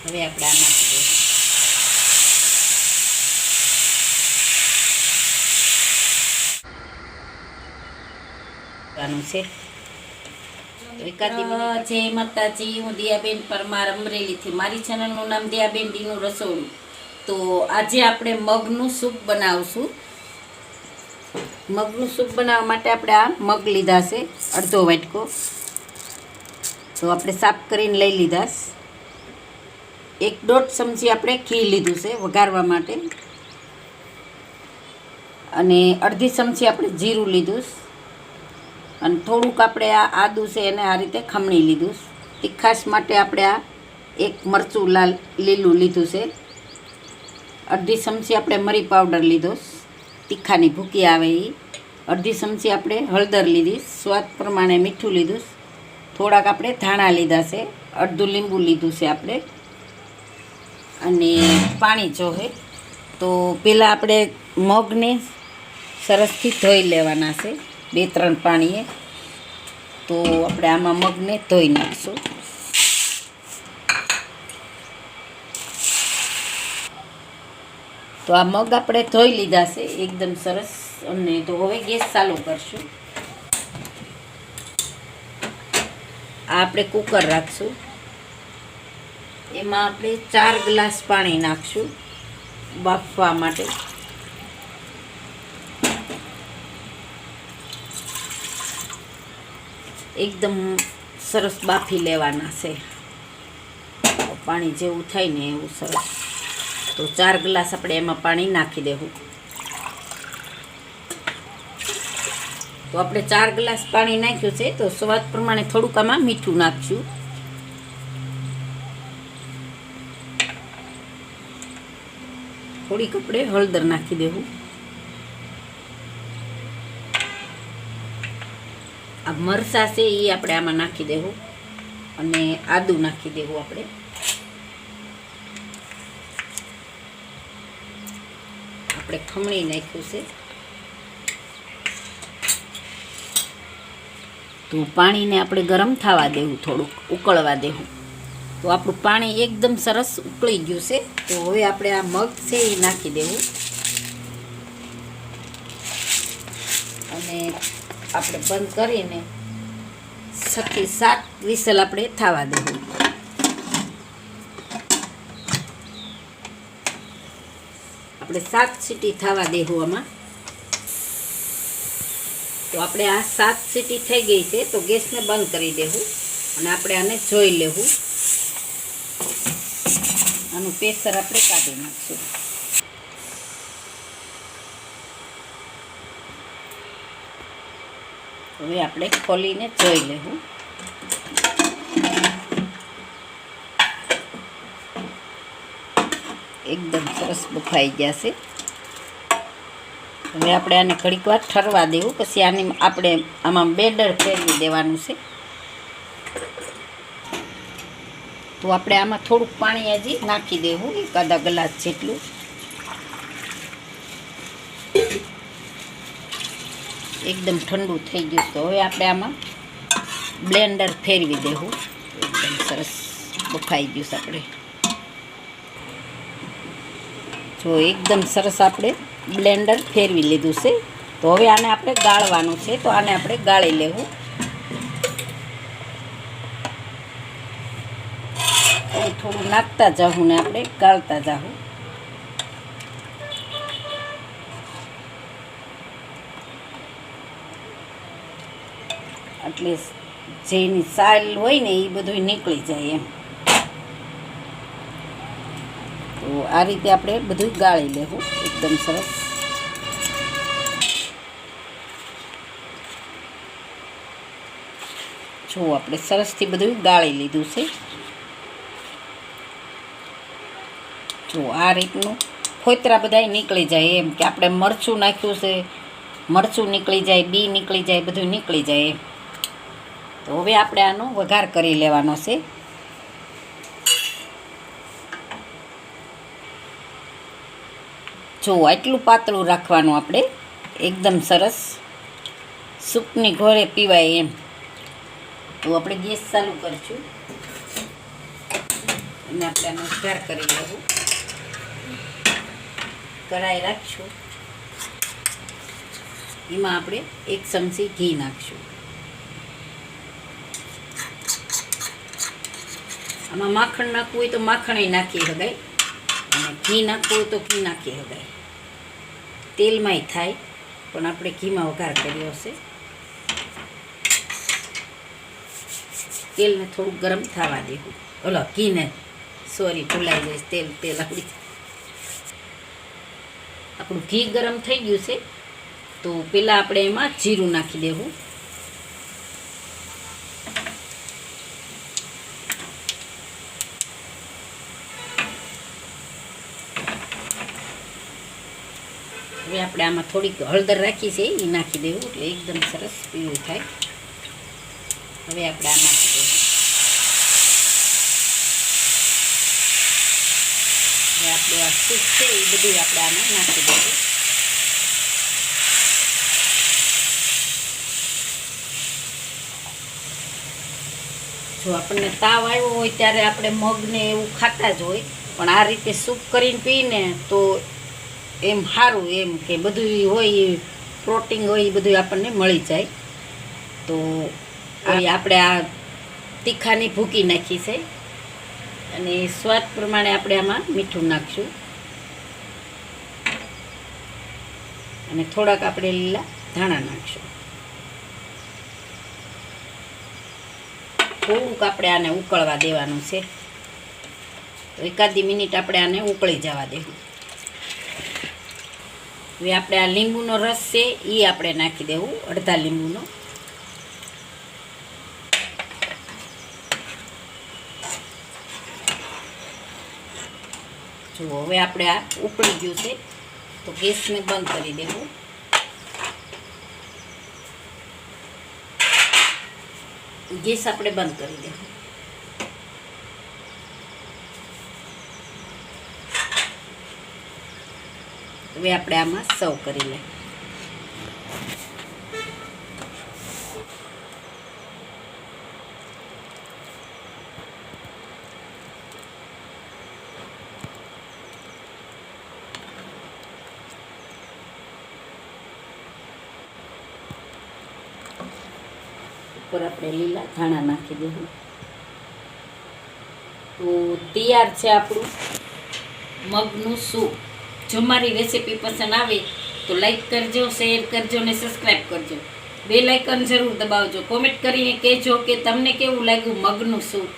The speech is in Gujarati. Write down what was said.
હવે આપણે આ નાખી દેવાનું છે. જય માતાજી, હું દિયાબેન પરમાર અમરેલીથી. મારી ચેનલનું નામ દિયાબેન ડીનું રસોડું. તો આજે આપણે મગનું સૂપ બનાવશું. મગનું સૂપ બનાવવા માટે આપણે આ મગ લીધા છે, અડધો વાટકો. તો આપણે સાફ કરીને લઈ લીધા. 1-1.5 ચમચી આપણે ઘી લીધું છે વઘારવા માટે, અને અડધી ચમચી આપણે જીરું લીધું, અને થોડુંક આપણે આ આદું છે એને આ રીતે ખમણી લીધું. તીખાશ માટે આપણે આ એક મરચું લીલું લીધું છે. અડધી ચમચી આપણે મરી પાવડર લીધો, તીખાની ભૂકી આવે એ. અડધી ચમચી આપણે હળદર લીધી, સ્વાદ પ્રમાણે મીઠું લીધું. થોડાક આપણે ધાણા લીધા છે, અડધું લીંબુ લીધું છે આપણે, અને પાણી જોહે. તો પહેલાં આપણે મગને સરસથી ધોઈ લેવાના છે 2-3 પાણીએ. તો આપણે આમાં મગને ધોઈ નાખીશું. તો આ મગ આપણે ધોઈ લીધા છે એકદમ સરસ. અને તો હવે ગેસ ચાલુ કરશું. આ આપણે કુકર રાખશું, એમાં આપણે 4 ગ્લાસ પાણી નાખશું બાફવા માટે. એકદમ સરસ બાફી લેવાના છે, પાણી જેવું થાય ને એવું સરસ. તો 4 ગ્લાસ આપણે એમાં પાણી નાખી દેવું. તો આપણે 4 ગ્લાસ પાણી નાખ્યું છે. તો સ્વાદ પ્રમાણે થોડુંક આમાં મીઠું નાખશું. થોડીક આપણે હળદર નાખી દેવું. આ મરચાં છે એ આપણે આમાં નાખી દેવું, અને આદું નાખી દેવું. આપણે ખમણી નાખ્યું છે. તો પાણીને આપણે ગરમ થવા દેવું, થોડુંક ઉકળવા દેવું. તો આપણું પાણી એકદમ સરસ ઉકળી ગયું છે. તો હવે આપણે આ મગ છે એ નાખી દેવું, અને આપણે બંધ કરીને 6 થી 7 વિસલ આપણે થવા દેવું. આપણે 7 સીટી થવા દેવું આમાં. તો આપણે આ 7 સીટી થઈ ગઈ છે. તો ગેસને બંધ કરી દેવું, અને આપણે આને જોઈ લેવું. આનું પ્રેશર આપણે કાઢી નાખશું. હવે આપણે ખોલીને જોઈ લેવું. એકદમ સરસ બફાઈ ગયા છે. હવે આપણે આને ઘડીક વાર ઠરવા દેવું, પછી આની આપણે આમાં બેટર ફેરવી દેવાનું છે. તો આપણે આમાં થોડુંક પાણી હજી નાખી દેવું, 1 ગ્લાસ જેટલું. એકદમ ઠંડુ થઈ ગયું. તો હવે આપણે આમાં બ્લેન્ડર ફેરવી દેવું. એકદમ સરસ બફાઈ ગયું છે આપણે. જો એકદમ સરસ આપણે બ્લેન્ડર ફેરવી લીધું છે. તો હવે આને આપણે ગાળવાનું છે. તો આને આપણે ગાળી લેવું. થોડું નાખતા જાઉં ને આપણે ગાળતા જાઉં. એટલે જેની સાલ હોય ને એ બધું નીકળી જાય એમ. તો આ રીતે આપણે બધું ગાળી લેવું એકદમ સરસ. જો આપણે સરસથી બધું ગાળી લીધું છે. જો આ રીતનું ફોતરા બધા નીકળી જાય એમ, કે આપણે મરચું નાખ્યું છે, મરચું નીકળી જાય, બી નીકળી જાય, બધું નીકળી જાય એમ. તો હવે આપણે આનો વઘાર કરી લેવાનો છે. જો આટલું પાતળું રાખવાનું આપણે, એકદમ સરસ સૂપની ઘોરે પીવાય એમ. તો આપણે ગેસ ચાલુ કરીશું. અને આપણે આનો વઘાર કરી લેવું. કઢાઈ રાખશું, એમાં આપણે 1 ચમચી ઘી નાખશું. આમાં માખણ નાખવું હોય તો માખણ નાખી શકાય, અને ઘી નાખવું હોય તો ઘી નાખી શકાય. તેલમાંય થાય, પણ આપણે ઘીમાં વઘાર કર્યો છે. તેલને થોડુંક ગરમ થવા દેવું. ઓલો ઘીને, સોરી ભૂલાઈ જઈશ, તેલ આપણી. આપણું ઘી ગરમ થઈ ગયું છે, તો પહેલાં આપણે એમાં જીરું નાખી દેવું. હવે આપણે આમાં થોડીક હળદર રાખી છે, એ નાખી દેવું એટલે એકદમ સરસ પીળું થાય. હવે આપણે આ નાખી દેવું. હવે આપણું આ સૂપ છે એ બધું આપણે આમાં નાખી દેવું. જો આપણને તાવ આવ્યો હોય ત્યારે આપણે મગને એવું ખાતા જ હોય, પણ આ રીતે સૂપ કરીને પીને તો એમ સારું, એમ કે બધું હોય પ્રોટીન હોય એ બધું આપણને મળી જાય. તો આપણે આ તીખાની ભૂકી નાખી છે, અને સ્વાદ પ્રમાણે આપણે આમાં મીઠું નાખશું, અને થોડાક આપણે લીલા ધાણા નાખશું. થોડુંક આપણે આને ઉકળવા દેવાનું છે, તો એકાદી મિનિટ આપણે આને ઉકળી જવા દેવું. હવે આપણે આ લીંબુનો રસ છે એ આપણે નાખી દેવું, અડધા લીંબુનો. જુઓ, હવે આપણે આ ઉકળી ગયું છે, તો ગેસને બંધ કરી દેવું. ગેસ આપણે બંધ કરી દેવું. હવે આપણે આમાં સર્વ કરી લઈએ. ઉપર આપણે લીલા ધાણા નાખી દેવું. તો તૈયાર છે આપણું મગનું સૂપ. જો મારી રેસીપી પસંદ આવે તો લાઈક કરજો, શેર કરજો અને સબસ્ક્રાઈબ કરજો. બેલ આઇકન જરૂર દબાવજો. કોમેન્ટ કરીને કહેજો કે તમને કેવું લાગ્યું મગનું સૂપ.